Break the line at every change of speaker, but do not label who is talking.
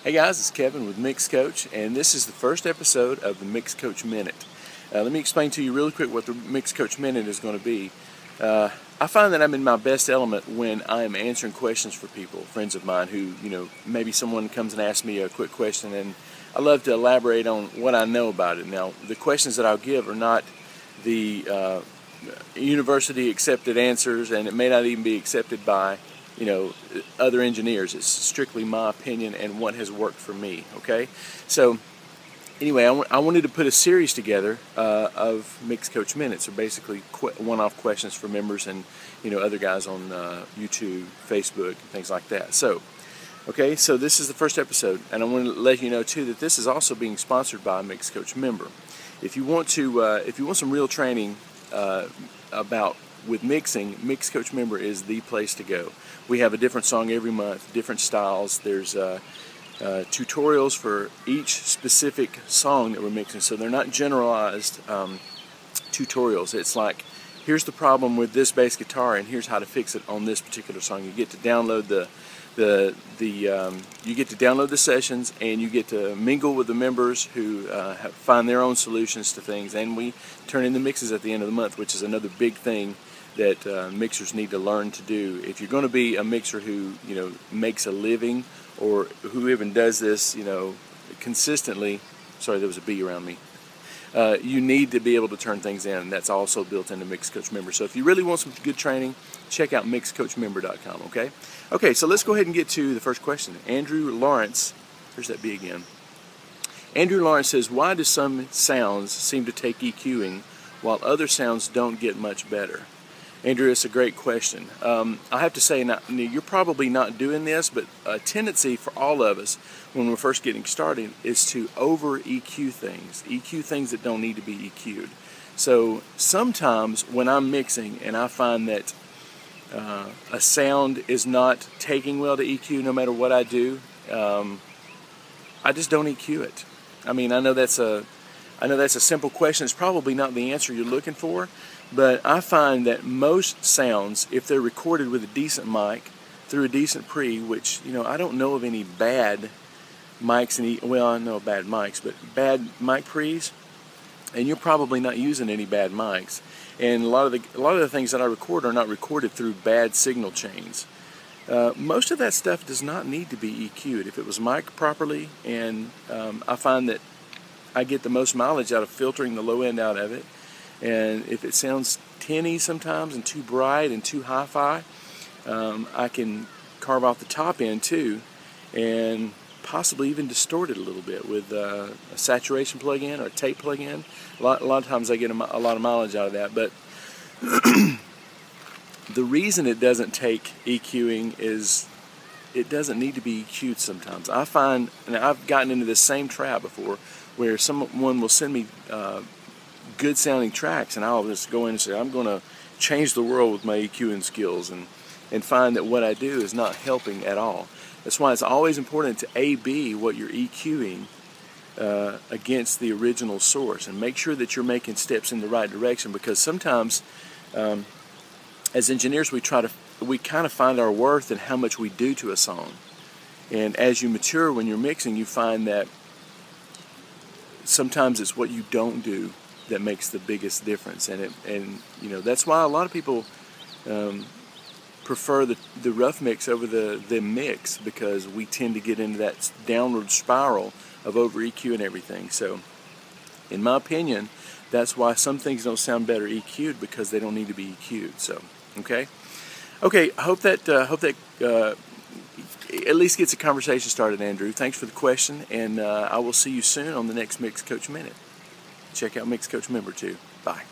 Hey guys, it's Kevin with MixCoach, and this is the first episode of the MixCoach Minute. Let me explain to you really quick what the MixCoach Minute is going to be. I find that I'm in my best element when I'm answering questions for people, friends of mine who, maybe someone comes and asks me a quick question, and I love to elaborate on what I know about it. Now, the questions that I'll give are not the university accepted answers, and it may not even be accepted by other engineers. It's strictly my opinion and what has worked for me, okay? So, anyway, I wanted to put a series together of MixCoach Minutes, or basically one-off questions for members and, other guys on YouTube, Facebook, and things like that. So, okay, so this is the first episode, and I want to let you know, too, that this is also being sponsored by a MixCoach member. If you want some real training with mixing, MixCoach member is the place to go. We have a different song every month, different styles. There's tutorials for each specific song that we're mixing, so they're not generalized tutorials. It's like, here's the problem with this bass guitar, and here's how to fix it on this particular song. You get to download you get to download the sessions, and you get to mingle with the members who find their own solutions to things, and we turn in the mixes at the end of the month, which is another big thing that mixers need to learn to do. If you're going to be a mixer who makes a living, or who even does this consistently, sorry, there was a bee around me, you need to be able to turn things in, and that's also built into MixCoach Member. So if you really want some good training, check out mixcoachmember.com, okay? Okay, so let's go ahead and get to the first question. Andrew Lawrence, there's that bee again. Andrew Lawrence says, why do some sounds seem to take EQing while other sounds don't get much better? Andrew, it's a great question. I have to say, you're probably not doing this, but a tendency for all of us when we're first getting started is to over-EQ things. EQ things that don't need to be EQ'd. So sometimes when I'm mixing and I find that a sound is not taking well to EQ no matter what I do, I just don't EQ it. I mean, I know that's a simple question. It's probably not the answer you're looking for, but I find that most sounds, if they're recorded with a decent mic through a decent pre, which I don't know of any bad mics, well, I know bad mics, but bad mic pre's, and you're probably not using any bad mics. And a lot of the things that I record are not recorded through bad signal chains. Most of that stuff does not need to be EQ'd if it was mic'd properly, and I find that I get the most mileage out of filtering the low end out of it. And if it sounds tinny sometimes and too bright and too hi-fi, I can carve off the top end too, and possibly even distort it a little bit with a saturation plug-in or a tape plug-in. A lot of times I get a lot of mileage out of that, but the reason it doesn't take EQing is it doesn't need to be EQ'd sometimes. I find, and I've gotten into this same trap before, where someone will send me good sounding tracks, and I'll just go in and say, I'm going to change the world with my EQing skills, and find that what I do is not helping at all. That's why it's always important to A/B what you're EQing against the original source, and make sure that you're making steps in the right direction, because sometimes as engineers we kind of find our worth in how much we do to a song. And as you mature when you're mixing, you find that sometimes it's what you don't do that makes the biggest difference, and that's why a lot of people prefer the rough mix over the mix, because we tend to get into that downward spiral of over EQ and everything. So, in my opinion, that's why some things don't sound better EQ'd, because they don't need to be EQ'd. So, okay. I hope that at least gets a conversation started, Andrew. Thanks for the question, and I will see you soon on the next MixCoach Minute. Check out MixCoach Member too. Bye.